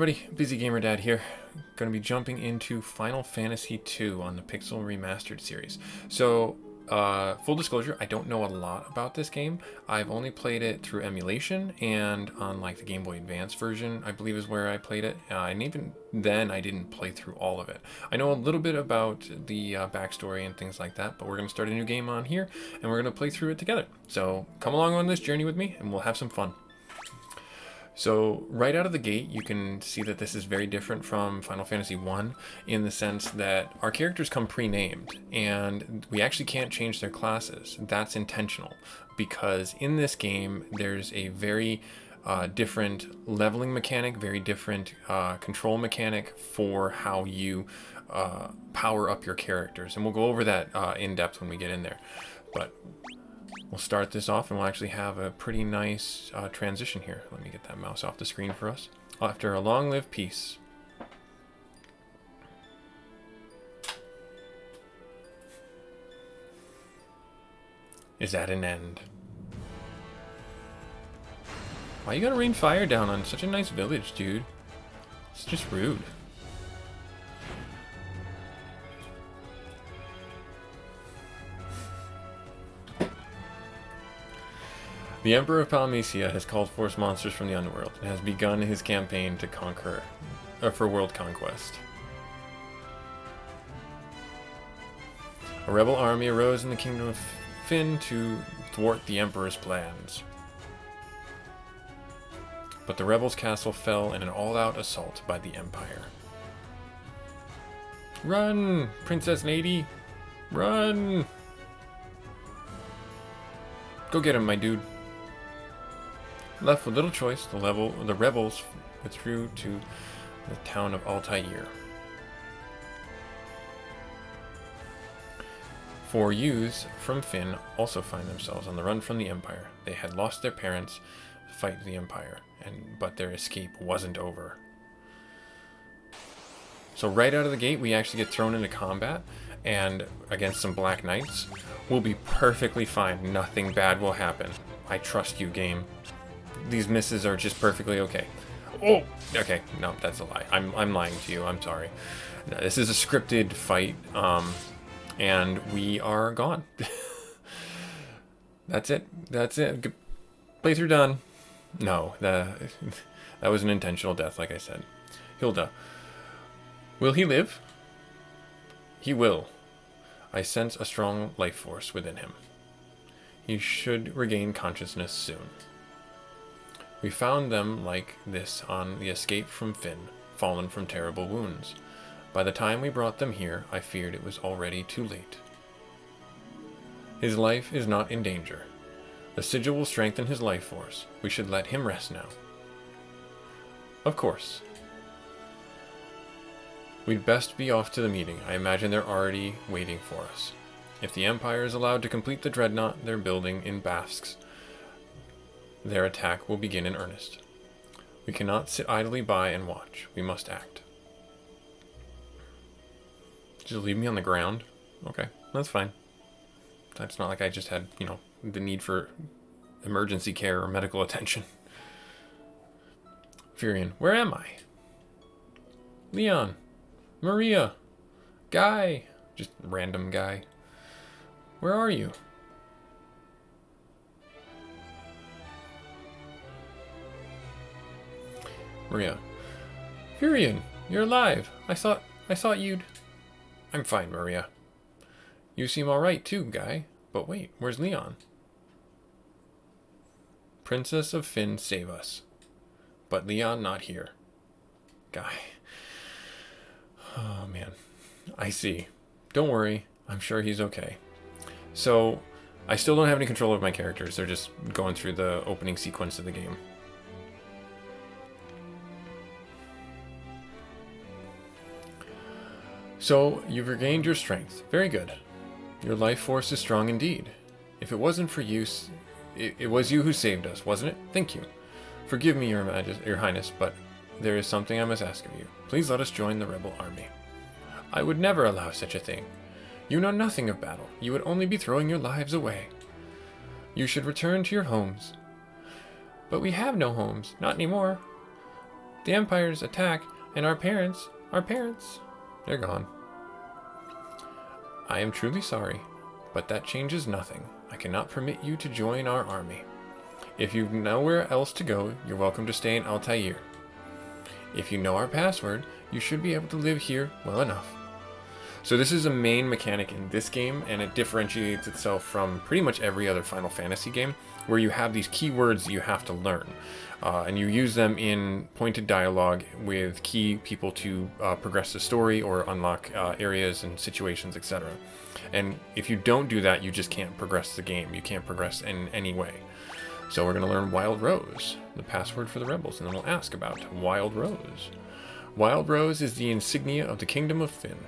everybody, Busy Gamer Dad here. Going to be jumping into Final Fantasy 2 on the Pixel Remastered series. So, full disclosure, I don't know a lot about this game. I've only played it through emulation and on like the Game Boy Advance version, I believe is where I played it. And even then, I didn't play through all of it. I know a little bit about the backstory and things like that, but we're going to start a new game on here and we're going to play through it together. So, come along on this journey with me and we'll have some fun. So right out of the gate, you can see that this is very different from Final Fantasy 1 in the sense that our characters come pre-named and we actually can't change their classes. That's intentional because in this game, there's a very different leveling mechanic, very different control mechanic for how you power up your characters. And we'll go over that in depth when we get in there. But we'll start this off and we'll actually have a pretty nice transition here. Let me get that mouse off the screen for us. After a long-lived peace. Is at an end. Why you gotta rain fire down on such a nice village, dude? It's just rude. The Emperor of Palmacia has called forth monsters from the underworld and has begun his campaign to for world conquest. A rebel army arose in the kingdom of Fynn to thwart the Emperor's plans. But the rebels' castle fell in an all-out assault by the Empire. Run, Princess Lady! Run! Go get him, my dude. Left with little choice, the rebels withdrew to the town of Altair. 4 youths from Fynn also find themselves on the run from the Empire. They had lost their parents to fight the Empire, but their escape wasn't over. So right out of the gate, we actually get thrown into combat, and against some Black Knights, we'll be perfectly fine. Nothing bad will happen. I trust you, game. These misses are just perfectly okay. Oh, okay. No, that's a lie. I'm lying to you. I'm sorry. No, this is a scripted fight, and we are gone. That's it. That's it. Playthrough done. No, that was an intentional death, like I said. Hilda. Will he live? He will. I sense a strong life force within him. He should regain consciousness soon. We found them like this on the escape from Fynn, fallen from terrible wounds. By the time we brought them here, I feared it was already too late. His life is not in danger. The sigil will strengthen his life force. We should let him rest now. Of course. We'd best be off to the meeting. I imagine they're already waiting for us. If the Empire is allowed to complete the dreadnought they're building in Basques, their attack will begin in earnest. We cannot sit idly by and watch. We must act. Just leave me on the ground? Okay, that's fine. It's not like I just had, the need for emergency care or medical attention. Furion, where am I? Leon, Maria, Guy, just random guy. Where are you? Maria. Furion, you're alive. I thought you'd... I'm fine, Maria. You seem alright too, Guy. But wait, where's Leon? Princess of Fynn, save us. But Leon not here. Guy. Oh, man. I see. Don't worry. I'm sure he's okay. So, I still don't have any control of my characters. They're just going through the opening sequence of the game. So, you've regained your strength. Very good. Your life force is strong indeed. If it wasn't for you, it was you who saved us, wasn't it? Thank you. Forgive me, Your Highness, but there is something I must ask of you. Please let us join the rebel army. I would never allow such a thing. You know nothing of battle. You would only be throwing your lives away. You should return to your homes. But we have no homes. Not anymore. The Empire's attack, and our parents, they're gone. I am truly sorry, but that changes nothing. I cannot permit you to join our army. If you've nowhere else to go, you're welcome to stay in Altair. If you know our password, you should be able to live here well enough. So this is a main mechanic in this game, and it differentiates itself from pretty much every other Final Fantasy game, where you have these keywords that you have to learn. And you use them in pointed dialogue with key people to progress the story or unlock areas and situations, etc. And if you don't do that, you just can't progress the game. You can't progress in any way. So we're going to learn Wild Rose, the password for the rebels, and then we'll ask about Wild Rose. Wild Rose is the insignia of the Kingdom of Fynn.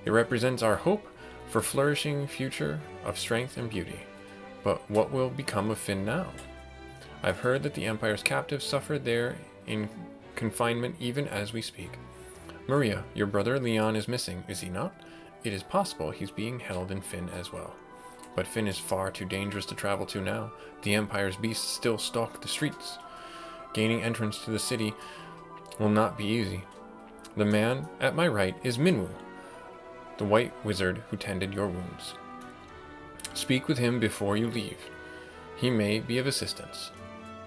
It represents our hope for flourishing future of strength and beauty. But what will become of Fynn now? I've heard that the Empire's captives suffer there in confinement even as we speak. Maria, your brother Leon is missing, is he not? It is possible he's being held in Fynn as well. But Fynn is far too dangerous to travel to now. The Empire's beasts still stalk the streets. Gaining entrance to the city will not be easy. The man at my right is Minwu, the white wizard who tended your wounds. Speak with him before you leave. He may be of assistance.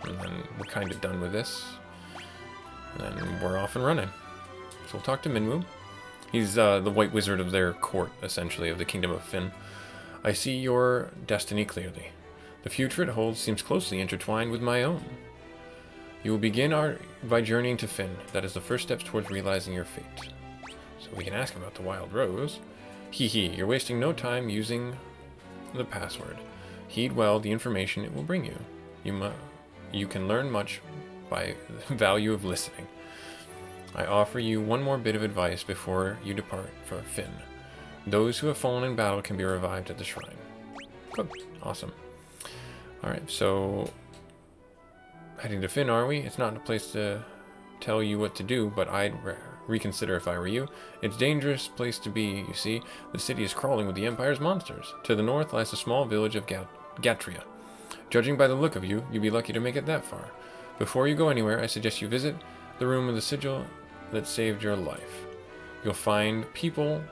And then we're kind of done with this. And then we're off and running. So we'll talk to Minwu. He's the white wizard of their court, essentially, of the Kingdom of Fynn. I see your destiny clearly. The future it holds seems closely intertwined with my own. You will begin by journeying to Fynn. That is the first steps towards realizing your fate. So we can ask about the Wild Rose. You're wasting no time using the password. Heed well the information it will bring you. You can learn much by the value of listening. I offer you one more bit of advice before you depart for Fynn. Those who have fallen in battle can be revived at the shrine. Good. Awesome. Alright, so heading to Fynn, are we? It's not a place to tell you what to do, but I'd reconsider if I were you. It's a dangerous place to be, you see. The city is crawling with the Empire's monsters. To the north lies the small village of Gatria. Judging by the look of you, you'd be lucky to make it that far. Before you go anywhere, I suggest you visit the room with the sigil that saved your life. You'll find people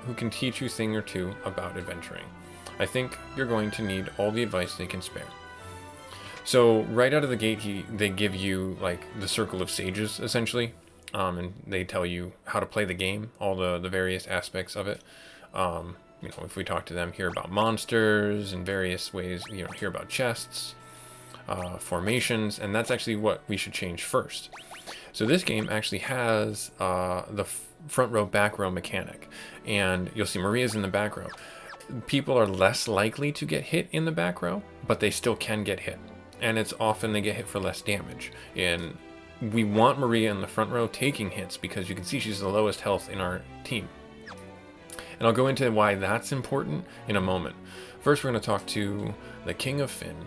who can teach you a thing or two about adventuring. I think you're going to need all the advice they can spare. So right out of the gate, they give you like the circle of sages, essentially. And they tell you how to play the game, all the various aspects of it. If we talk to them, hear about monsters in various ways, hear about chests, formations, and that's actually what we should change first. So this game actually has the front row, back row mechanic, and you'll see Maria's in the back row. People are less likely to get hit in the back row, but they still can get hit, and it's often they get hit for less damage. And we want Maria in the front row taking hits because you can see she's the lowest health in our team. And I'll go into why that's important in a moment. First, we're going to talk to the King of Fynn.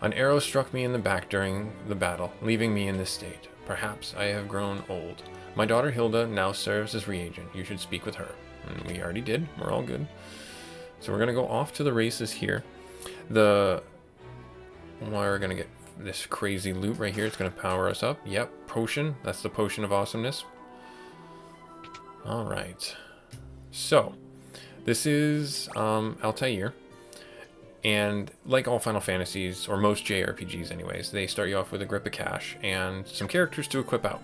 An arrow struck me in the back during the battle, leaving me in this state. Perhaps I have grown old. My daughter Hilda now serves as reagent. You should speak with her. And we already did. We're all good. So we're going to go off to the races here. We're going to get this crazy loot right here. It's going to power us up. Yep, potion. That's the potion of awesomeness. All right. So, this is Altair, and like all Final Fantasies, or most JRPGs anyways, they start you off with a grip of cash and some characters to equip out.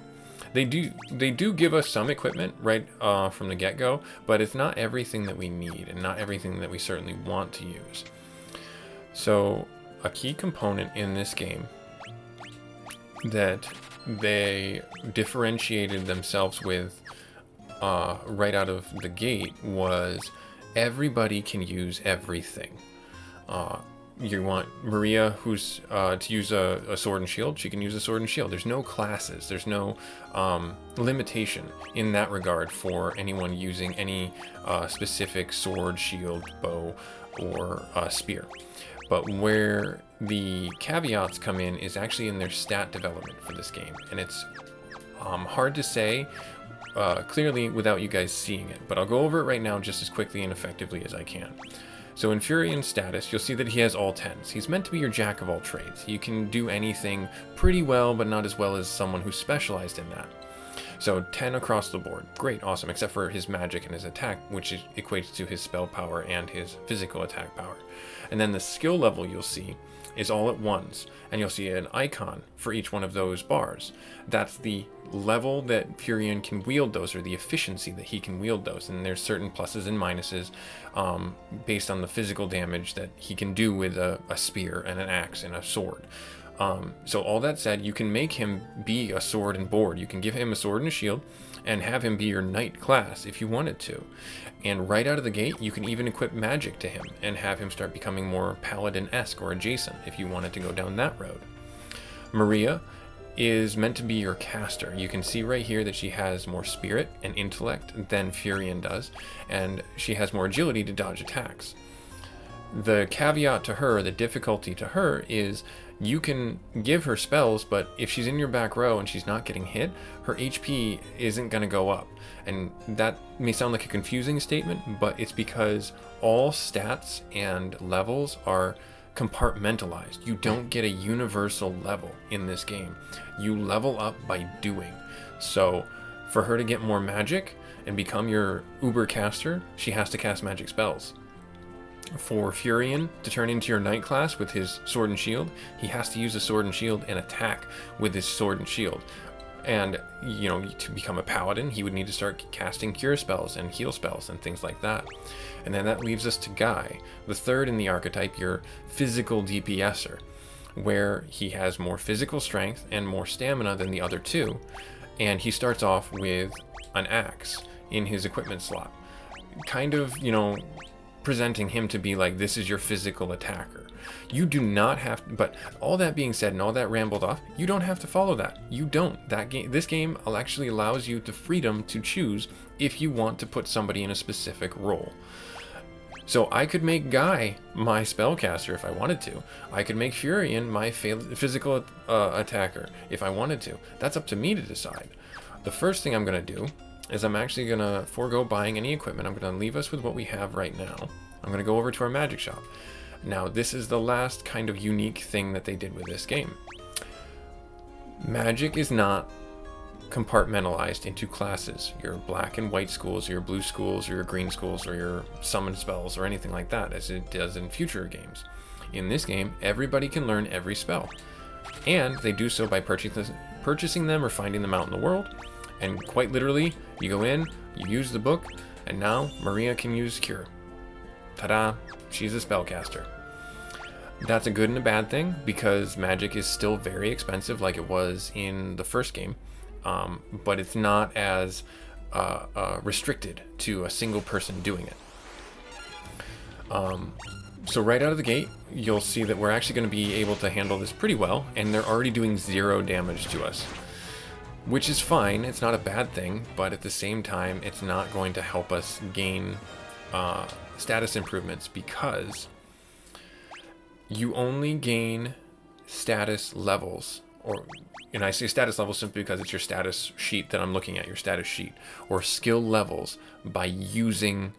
They do give us some equipment right from the get-go, but it's not everything that we need, and not everything that we certainly want to use. So, a key component in this game that they differentiated themselves with right out of the gate was everybody can use everything. You want Maria, who's to use a sword and shield, she can use a sword and shield. There's no classes, there's no limitation in that regard for anyone using any specific sword, shield, bow, or spear. But where the caveats come in is actually in their stat development for this game, and it's hard to say clearly without you guys seeing it, but I'll go over it right now just as quickly and effectively as I can. So in Furion's status, you'll see that he has all 10s. He's meant to be your jack of all trades. You can do anything pretty well, but not as well as someone who's specialized in that. So 10 across the board. Great, awesome, except for his magic and his attack, which equates to his spell power and his physical attack power. And then the skill level you'll see is all at ones, and you'll see an icon for each one of those bars. That's the level that Furion can wield those, or the efficiency that he can wield those. And there's certain pluses and minuses based on the physical damage that he can do with a spear and an axe and a sword. So all that said, you can make him be a sword and board. You can give him a sword and a shield and have him be your knight class if you wanted to. And right out of the gate, you can even equip magic to him and have him start becoming more paladin-esque or adjacent if you wanted to go down that road. Maria is meant to be your caster. You can see right here that she has more spirit and intellect than Furion does, and she has more agility to dodge attacks. The caveat to her, the difficulty to her, is you can give her spells, but if she's in your back row and she's not getting hit, her HP isn't going to go up. And that may sound like a confusing statement, but it's because all stats and levels are compartmentalized. You don't get a universal level in this game. You level up by doing. So for her to get more magic and become your uber caster, she has to cast magic spells. For Furion to turn into your knight class with his sword and shield, he has to use a sword and shield and attack with his sword and shield. And, you know, to become a paladin, he would need to start casting cure spells and heal spells and things like that. And then that leaves us to Guy, the third in the archetype, your physical DPSer, where he has more physical strength and more stamina than the other two. And he starts off with an axe in his equipment slot. Kind of, you know, presenting him to be like, this is your physical attacker. You do not have to, but all that being said and all that rambled off, you don't have to follow that. You don't. This game actually allows you the freedom to choose if you want to put somebody in a specific role. So I could make Guy my spellcaster if I wanted to. I could make Furion my physical attacker if I wanted to. That's up to me to decide. The first thing I'm going to do is I'm actually going to forego buying any equipment. I'm going to leave us with what we have right now. I'm going to go over to our magic shop. Now, this is the last kind of unique thing that they did with this game. Magic is not compartmentalized into classes. Your black and white schools, your blue schools, or your green schools, or your summon spells, or anything like that, as it does in future games. In this game, everybody can learn every spell. And they do so by purchasing them or finding them out in the world. And quite literally, you go in, you use the book, and now Maria can use Cure. Ta-da! She's a spellcaster. That's a good and a bad thing, because magic is still very expensive like it was in the first game, but it's not as restricted to a single person doing it. So right out of the gate, you'll see that we're actually going to be able to handle this pretty well, and they're already doing 0 damage to us. Which is fine, it's not a bad thing, but at the same time, it's not going to help us gain status improvements, because you only gain status levels, and I say status levels simply because it's your status sheet that I'm looking at, your status sheet, or skill levels, by using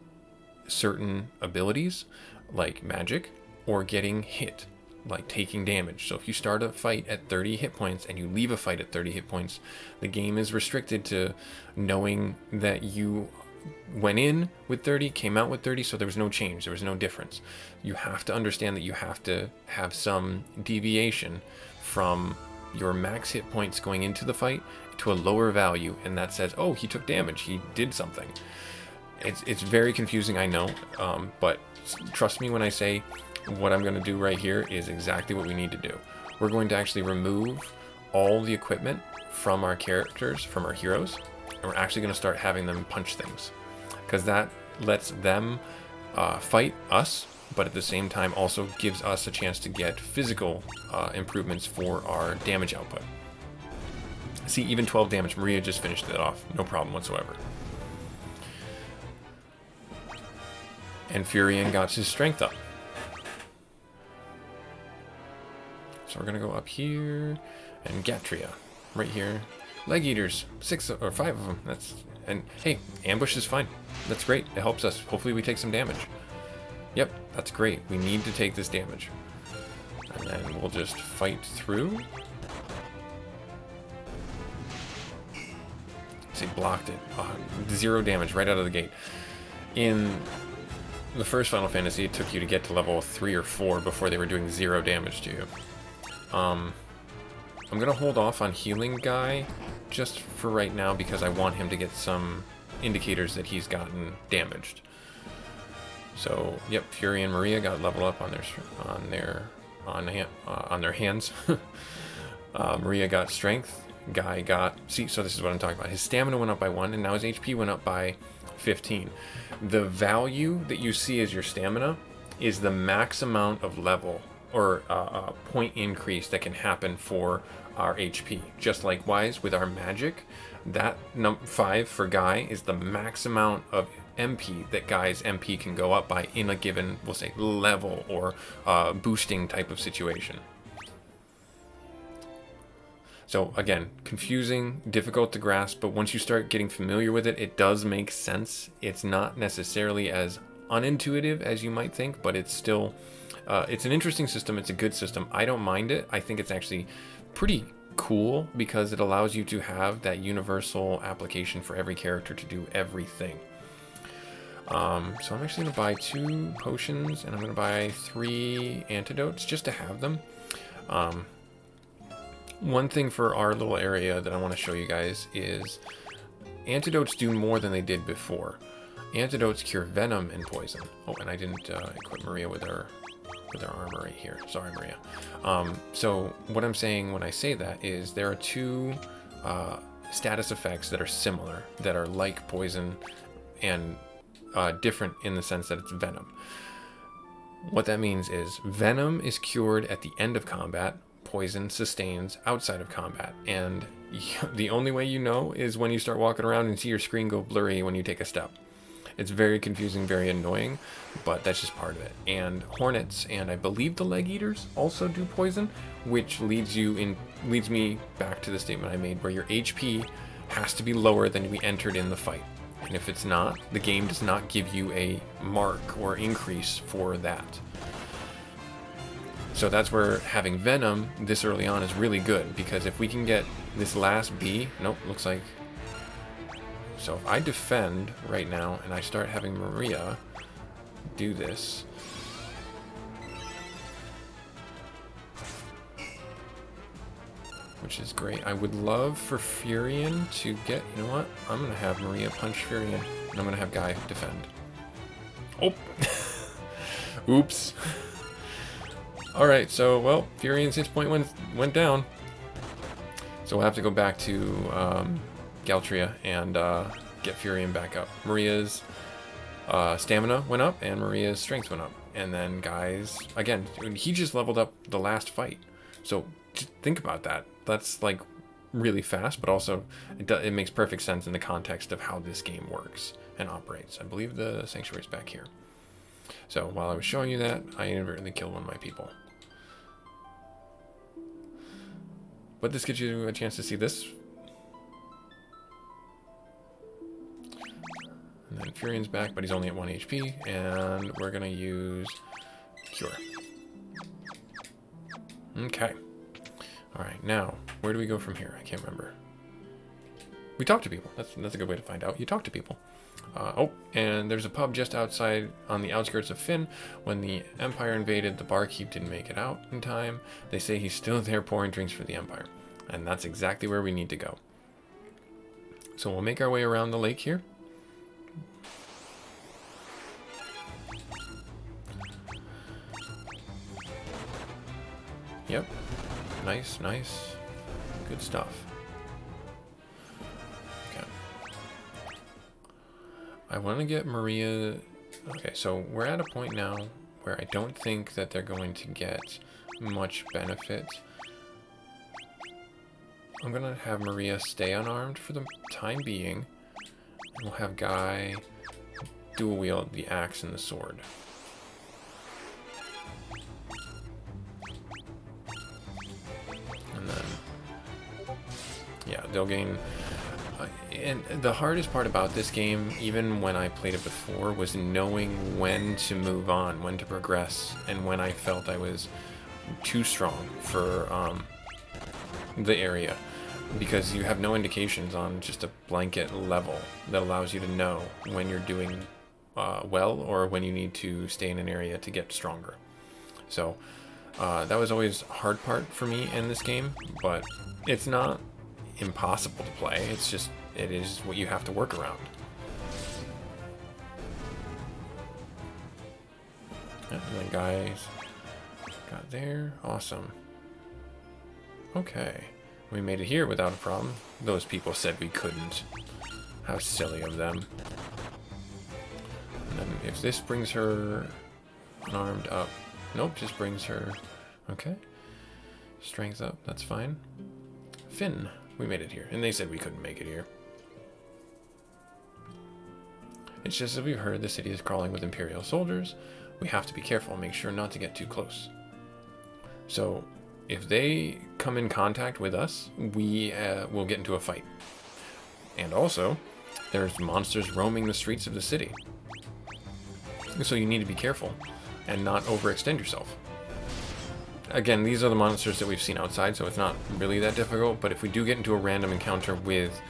certain abilities, like magic, or getting hit, like taking damage. So if you start a fight at 30 hit points and you leave a fight at 30 hit points, the game is restricted to knowing that you went in with 30, came out with 30, so there was no change, there was no difference. You have to understand that you have to have some deviation from your max hit points going into the fight to a lower value, and that says, oh, he took damage, he did something. It's very confusing, I know, but trust me when I say what I'm going to do right here is exactly what we need to do. We're going to actually remove all the equipment from our characters, from our heroes, and we're actually going to start having them punch things, because that lets them fight us, but at the same time also gives us a chance to get physical improvements for our damage output. See, even 12 damage, Maria just finished it off, no problem whatsoever. And Furion got his strength up. So we're gonna go up here, and Gatria, right here. Leg eaters, 6 or 5 of them. And hey, ambush is fine. That's great. It helps us. Hopefully we take some damage. Yep, that's great. We need to take this damage. And then we'll just fight through. See, blocked it. 0 damage right out of the gate. In the first Final Fantasy, it took you to get to level 3 or 4 before they were doing 0 damage to you. I'm going to hold off on healing Guy just for right now because I want him to get some indicators that he's gotten damaged. So, yep, Fury and Maria got leveled up on their hands. Maria got strength. Guy got... See, so this is what I'm talking about. His stamina went up by 1, and now his HP went up by 15. The value that you see as your stamina is the max amount of level or point increase that can happen for our HP. Just likewise with our magic, that 5 for Guy is the max amount of MP that Guy's MP can go up by in a given, we'll say, level or boosting type of situation. So again, confusing, difficult to grasp, but once you start getting familiar with it, it does make sense. It's not necessarily as unintuitive as you might think, but it's still, it's an interesting system. It's a good system. I don't mind it. I think it's actually pretty cool because it allows you to have that universal application for every character to do everything. So I'm actually going to buy 2 potions and I'm going to buy 3 antidotes just to have them. One thing for our little area that I want to show you guys is antidotes do more than they did before. Antidotes cure venom and poison. Oh, and I didn't equip Maria with her armor right here. Sorry, Maria. So what I'm saying when I say that is there are 2 status effects that are similar, that are like poison and different in the sense that it's venom. What that means is venom is cured at the end of combat. Poison sustains outside of combat, and the only way you know is when you start walking around and see your screen go blurry when you take a step. It's very confusing, very annoying, but that's just part of it. And hornets and I believe the leg eaters also do poison, which leads me back to the statement I made where your HP has to be lower than we entered in the fight. And if it's not, the game does not give you a mark or increase for that. So that's where having Venom this early on is really good, because if we can get this last B, nope, looks like... So if I defend right now and I start having Maria do this, which is great. I would love for Furion to get, you know what? I'm going to have Maria punch Furion, and I'm going to have Guy defend. Oh! Oops. Alright, so, well, Furion's hit point went down. So we'll have to go back to Galtria and get Furion back up. Maria's stamina went up, and Maria's strength went up. And then Guy's, again, he just leveled up the last fight. So just think about that. That's, like, really fast, but also it makes perfect sense in the context of how this game works and operates. I believe the Sanctuary's back here. So while I was showing you that, I inadvertently killed one of my people. But this gives you a chance to see this. And then Furion's back, but he's only at 1 HP, and we're going to use Cure. Okay. Alright, now, where do we go from here? I can't remember. We talk to people. That's a good way to find out. You talk to people. Oh, and there's a pub just outside on the outskirts of Finn. When the Empire invaded, the barkeep didn't make it out in time. They say he's still there pouring drinks for the Empire. And that's exactly where we need to go. So we'll make our way around the lake here. Yep. Nice, nice. Good stuff. Okay. I want to get Maria... Okay, so we're at a point now where I don't think that they're going to get much benefit. I'm going to have Maria stay unarmed for the time being. We'll have Guy dual wield the axe and the sword. And then, yeah, they'll gain... And the hardest part about this game, even when I played it before, was knowing when to move on, when to progress, and when I felt I was too strong for the area. Because you have no indications on just a blanket level that allows you to know when you're doing well or when you need to stay in an area to get stronger. So that was always a hard part for me in this game, but it's not impossible to play. It's just, it is what you have to work around. And the guys got there. Awesome. Okay. We made it here without a problem. Those people said we couldn't. How silly of them. And then if this brings her unarmed up. Nope, just brings her. Okay. Strength up, that's fine. Finn, we made it here. And they said we couldn't make it here. It's just as we've heard, the city is crawling with Imperial soldiers. We have to be careful and make sure not to get too close. So, if they come in contact with us, we will get into a fight. And also, there's monsters roaming the streets of the city. So you need to be careful and not overextend yourself. Again, these are the monsters that we've seen outside, so it's not really that difficult, but if we do get into a random encounter with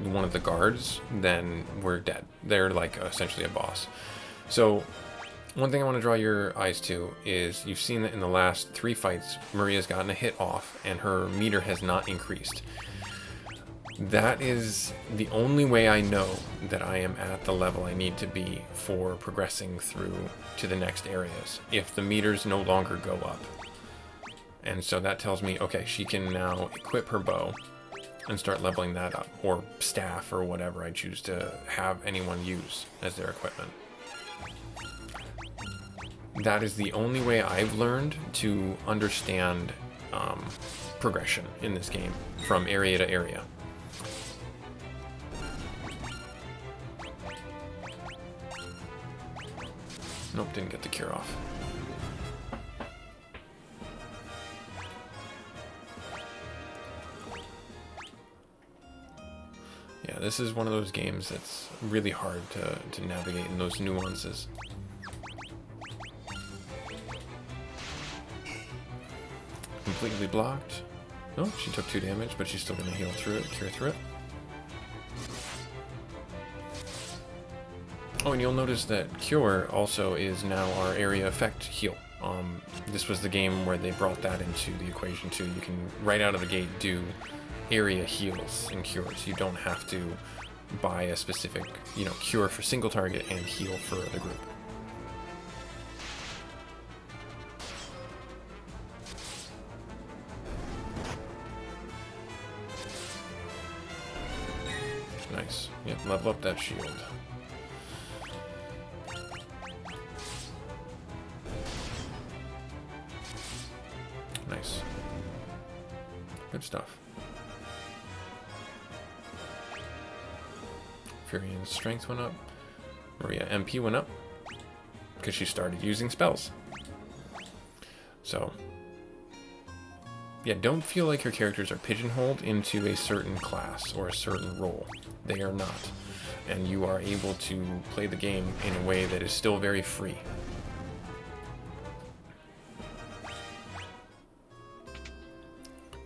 one of the guards, then we're dead. They're like essentially a boss. So one thing I want to draw your eyes to is you've seen that in the last 3 fights, Maria's gotten a hit off and her meter has not increased. That is the only way I know that I am at the level I need to be for progressing through to the next areas, if the meters no longer go up. And so that tells me, okay, she can now equip her bow and start leveling that up, or staff, or whatever I choose to have anyone use as their equipment. That is the only way I've learned to understand progression in this game, from area to area. Nope, didn't get the cure off. Yeah, this is one of those games that's really hard to navigate in those nuances. Completely blocked. No, she took 2 damage, but she's still going to heal through it, cure through it. Oh, and you'll notice that Cure also is now our area effect heal. This was the game where they brought that into the equation too. You can, right out of the gate, do area heals and cures. You don't have to buy a specific, cure for single target and heal for the group. Nice. Yep, level up that shield. Nice. Good stuff. Furian's strength went up. Maria MP went up because she started using spells. So, yeah, don't feel like your characters are pigeonholed into a certain class or a certain role. They are not. And you are able to play the game in a way that is still very free.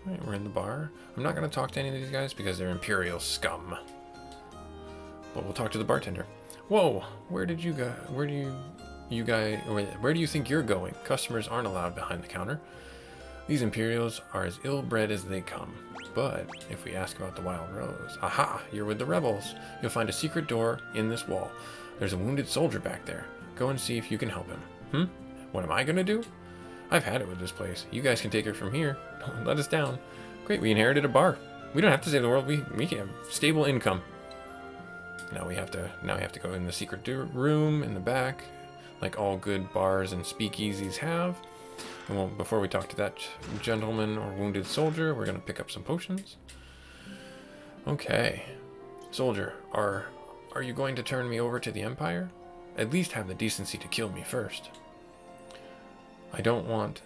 Alright, we're in the bar. I'm not going to talk to any of these guys because they're Imperial scum. But we'll talk to the bartender. Whoa, where do you think you're going? Customers aren't allowed behind the counter. These Imperials are as ill-bred as they come. But if we ask about the Wild Rose, aha, you're with the rebels. You'll find a secret door in this wall. There's a wounded soldier back there. Go and see if you can help him. What am I gonna do? I've had it with this place. You guys can take it from here. Don't let us down. Great, we inherited a bar. We don't have to save the world. We can have stable income. Now we have to go in the secret room in the back, like all good bars and speakeasies have. And well, before we talk to that gentleman or wounded soldier, we're gonna pick up some potions. Okay, soldier, are you going to turn me over to the Empire? At least have the decency to kill me first. I don't want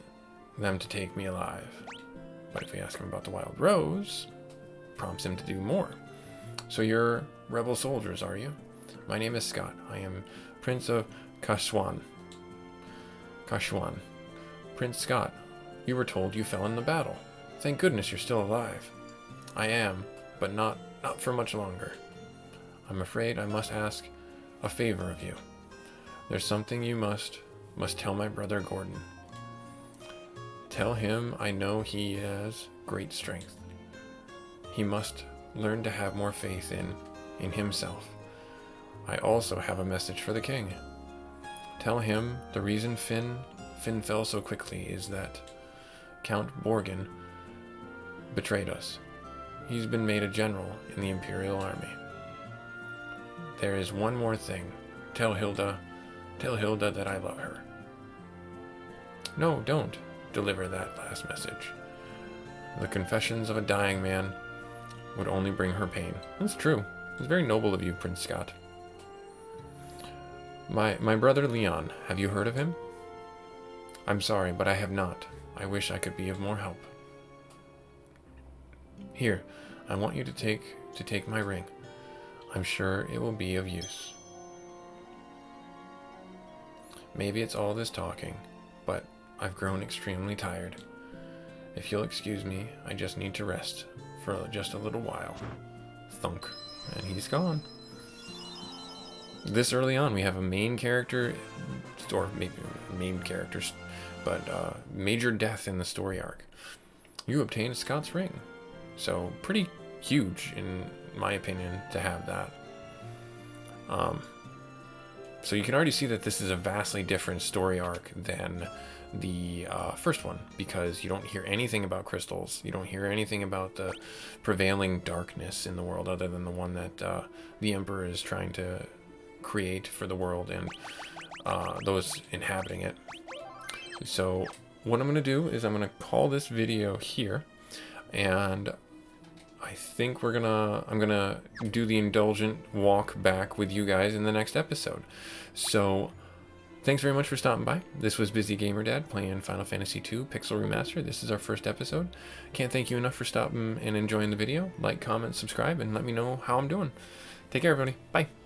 them to take me alive. But if we ask him about the Wild Rose, prompts him to do more. So you're rebel soldiers, are you? My name is Scott. I am Prince of Kashwan. Kashwan. Prince Scott, you were told you fell in the battle. Thank goodness you're still alive. I am, but not for much longer. I'm afraid I must ask a favor of you. There's something you must tell my brother Gordon. Tell him I know he has great strength. He must learn to have more faith in himself. I also have a message for the king. Tell him the reason Finn fell so quickly is that Count Borgin betrayed us. He's been made a general in the Imperial Army. There is one more thing. Tell Hilda that I love her. No, don't deliver that last message. The confessions of a dying man would only bring her pain. That's true. It's very noble of you, Prince Scott. My brother Leon, have you heard of him? I'm sorry, but I have not. I wish I could be of more help. Here, I want you to take my ring. I'm sure it will be of use. Maybe it's all this talking, but I've grown extremely tired. If you'll excuse me, I just need to rest for just a little while. Thunk. And he's gone. This early on, we have a main character, or maybe main characters, but major death in the story arc. You obtained Scott's ring. So, pretty huge, in my opinion, to have that. So you can already see that this is a vastly different story arc than the first one, because you don't hear anything about crystals. You don't hear anything about the prevailing darkness in the world, other than the one that the Emperor is trying to create for the world and those inhabiting it. So what I'm going to do is I'm going to call this video here, and I think I'm gonna do the indulgent walk back with you guys in the next episode. So thanks very much for stopping by. This was Busy Gamer Dad playing Final Fantasy II Pixel Remaster. This is our first episode. Can't thank you enough for stopping and enjoying the video. Like, comment, subscribe, and let me know how I'm doing. Take care, everybody. Bye.